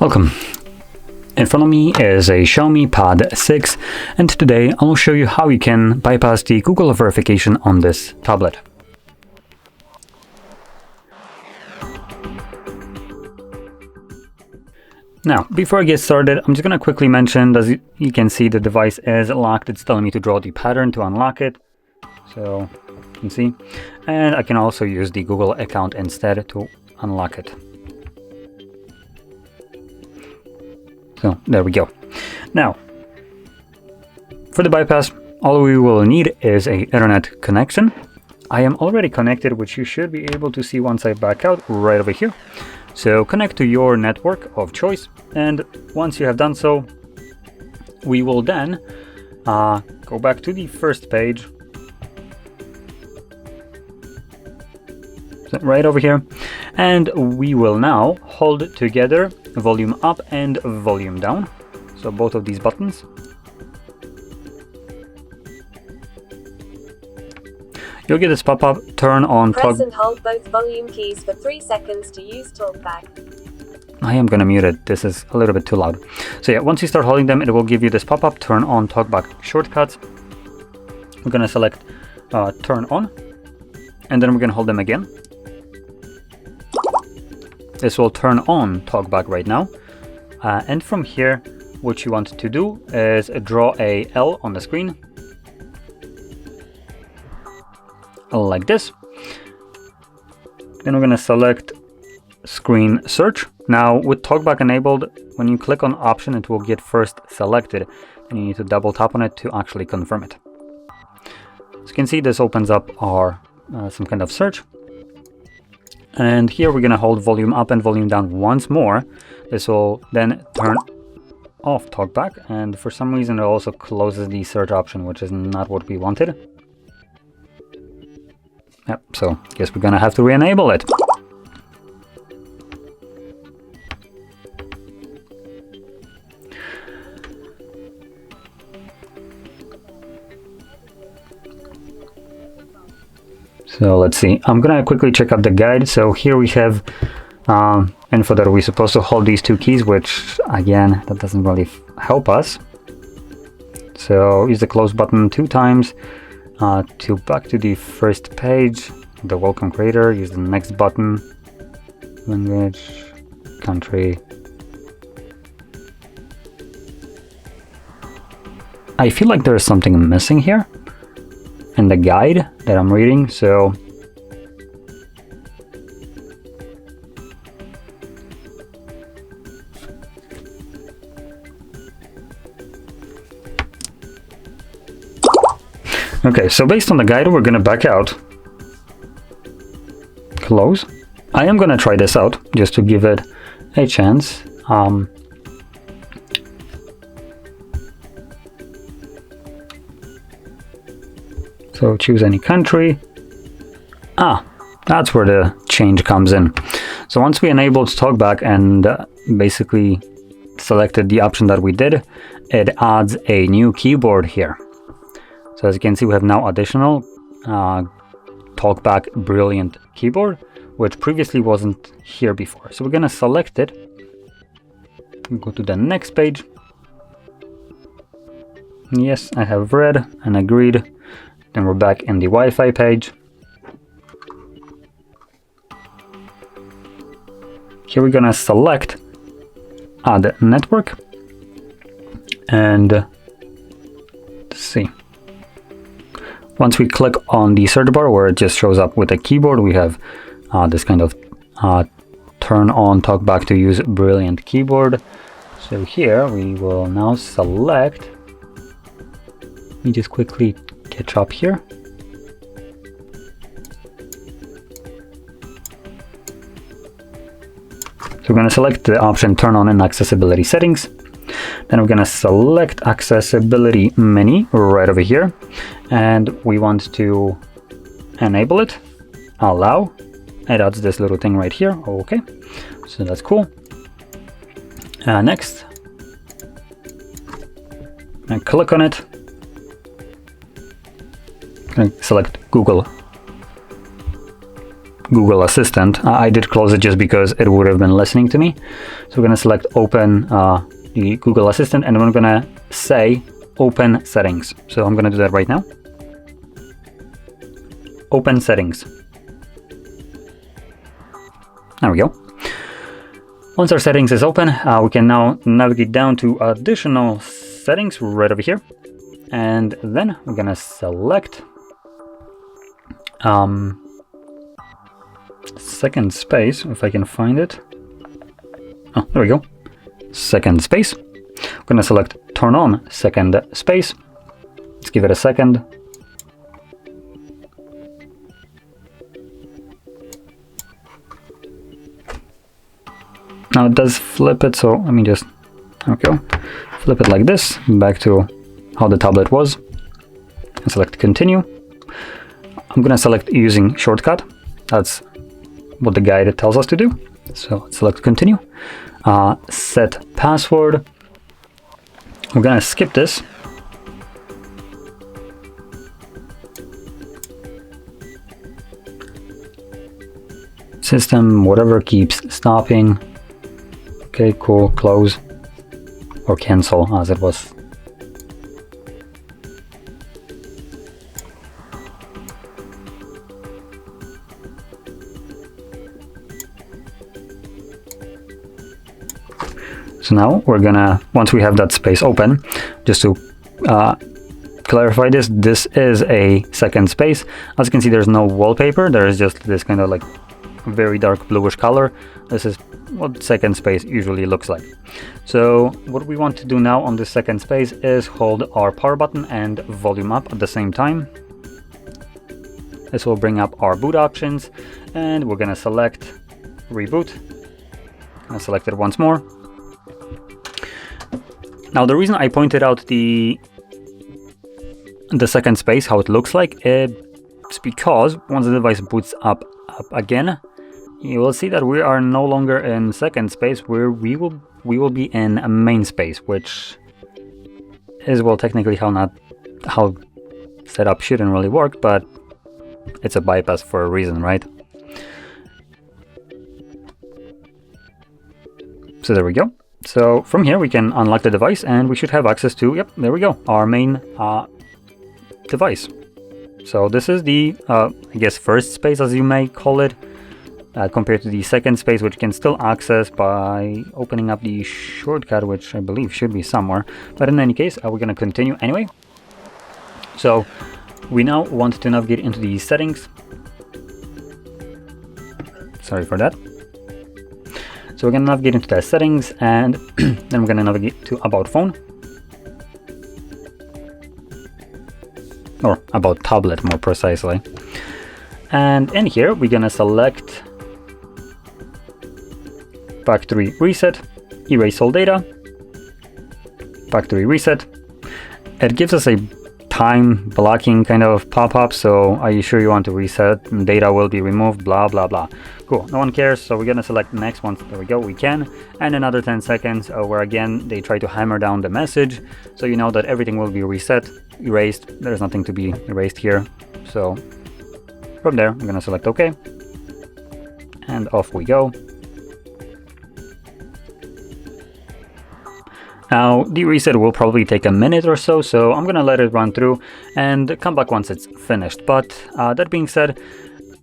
Welcome. In front of me is a Xiaomi Pad 6, and today I'll show you how you can bypass the Google verification on this tablet. Now, before I get started, I'm just going to quickly mention that you can see the device is locked. It's telling me to draw the pattern to unlock it. So, you can see. And I can also use the Google account instead to unlock it. So, there we go. Now, for the bypass, all we will need is an internet connection. I am already connected, which you should be able to see once I back out right over here. So connect to your network of choice, and once you have done so, we will then go back to the first page, so right over here, and we will now hold together volume up and volume down, so both of these buttons. You'll get this pop-up, turn on Press and hold both volume keys for 3 seconds to use TalkBack. I am going to mute it, this is a little bit too loud. So yeah, once you start holding them, it will give you this pop-up, turn on TalkBack shortcuts. We're going to select turn on, and then we're going to hold them again. This will turn on TalkBack right now. And from here, what you want to do is draw a L on the screen, like this. Then we're going to select screen search. Now with TalkBack enabled, when you click on option, it will get first selected, and you need to double tap on it to actually confirm it. As you can see, this opens up our some kind of search, and here we're going to hold volume up and volume down once more. This will then turn off TalkBack, and for some reason it also closes the search option, which is not what we wanted. Yep, so guess we're gonna have to re-enable it. So let's see, I'm gonna quickly check out the guide. So here we have info that we're supposed to hold these two keys, which again, that doesn't really help us. So use the close button 2 times. To back to the first page, the welcome creator, use the next button, language, country. I feel like there's something missing here in the guide that I'm reading, so okay, so based on the guide, we're gonna back out. Close. I am gonna try this out just to give it a chance. So choose any country. That's where the change comes in. So once we enabled TalkBack and basically selected the option that we did, it adds a new keyboard here. So as you can see, we have now additional TalkBack Brilliant keyboard, which previously wasn't here before. So we're going to select it, go to the next page. Yes, I have read and agreed. Then we're back in the Wi-Fi page. Here we're going to select Add Network, and let's see. Once we click on the search bar where it just shows up with a keyboard, we have this kind of turn on TalkBack to use Brilliant keyboard. So here we will now select, let me just quickly catch up here. So we're going to select the option turn on in accessibility settings. Then we're going to select accessibility menu right over here, and we want to enable it, allow. It adds this little thing right here. Okay, so that's cool. Next, and click on it. Select Google Google Assistant. I did close it just because it would have been listening to me. So we're going to select open the Google Assistant, and we're going to say open settings. So I'm going to do that right now. Open settings. There we go. Once our settings is open, we can now navigate down to additional settings right over here. And then we're going to select second space, if I can find it. Oh, there we go. Second space. I'm going to select turn on second space. Let's give it a second. Now it does flip it, so let me just, there we go, flip it like this, back to how the tablet was, and select continue. I'm going to select using shortcut. That's what the guide tells us to do. So let's select continue. Set password. We're going to skip this. System, whatever keeps stopping. Okay, cool, close or cancel as it was. So now we're gonna, once we have that space open, just to clarify this, this is a second space. As you can see, there's no wallpaper. There is just this kind of like very dark bluish color. This is what second space usually looks like. So what we want to do now on this second space is hold our power button and volume up at the same time. This will bring up our boot options, and we're gonna select reboot. I select it once more. Now the reason I pointed out the second space, how it looks like, it's because once the device boots up again, you will see that we are no longer in second space, where we will be in a main space, which is, well, technically how setup shouldn't really work, but it's a bypass for a reason, right? So there we go. So from here we can unlock the device, and we should have access to, yep, there we go, our main device. So this is the I guess first space, as you may call it, compared to the second space, which can still access by opening up the shortcut, which I believe should be somewhere. But in any case, we're going to continue anyway. So we now want to navigate into the settings. Sorry for that. So we're going to navigate into the settings, and then we're going to navigate to about phone. Or about tablet, more precisely. And in here, we're going to select factory reset, erase all data, factory reset. It gives us a time blocking kind of pop-up, so are you sure you want to reset? Data will be removed, blah blah blah. Cool, no one cares, so we're gonna select next one. There we go, we can. And another 10 seconds where again they try to hammer down the message, so you know that everything will be reset, erased. There's nothing to be erased here. So from there, I'm gonna select OK, and off we go. Now, the reset will probably take a minute or so, so I'm gonna let it run through and come back once it's finished. But that being said,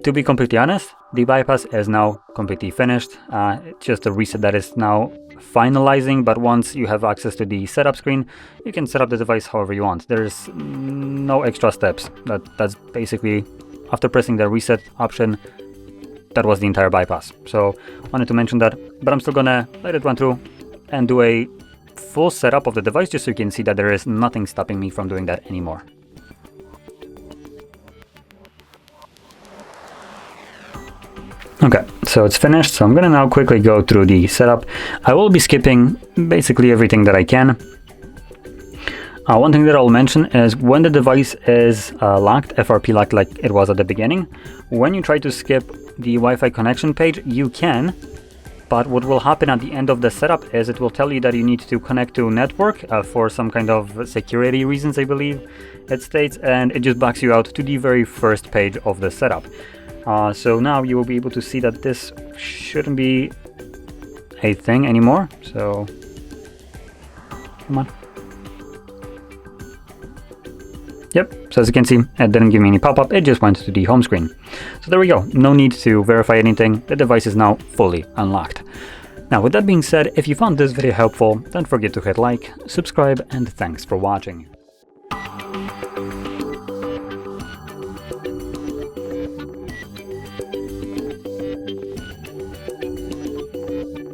to be completely honest, the bypass is now completely finished. It's just a reset that is now finalizing, but once you have access to the setup screen, you can set up the device however you want. There's no extra steps. That's basically, after pressing the reset option, that was the entire bypass. So wanted to mention that, but I'm still gonna let it run through and do a full setup of the device, just so you can see that there is nothing stopping me from doing that anymore. Okay, so it's finished, so I'm gonna now quickly go through the setup. I will be skipping basically everything that I can. One thing that I'll mention is when the device is locked, FRP locked like it was at the beginning, when you try to skip the Wi-Fi connection page, you can. But what will happen at the end of the setup is it will tell you that you need to connect to network for some kind of security reasons, I believe it states, and it just backs you out to the very first page of the setup. So now you will be able to see that this shouldn't be a thing anymore. So come on. Yep, so as you can see, it didn't give me any pop-up, it just went to the home screen. So there we go, no need to verify anything, the device is now fully unlocked. Now with that being said, if you found this video helpful, don't forget to hit like, subscribe, and thanks for watching.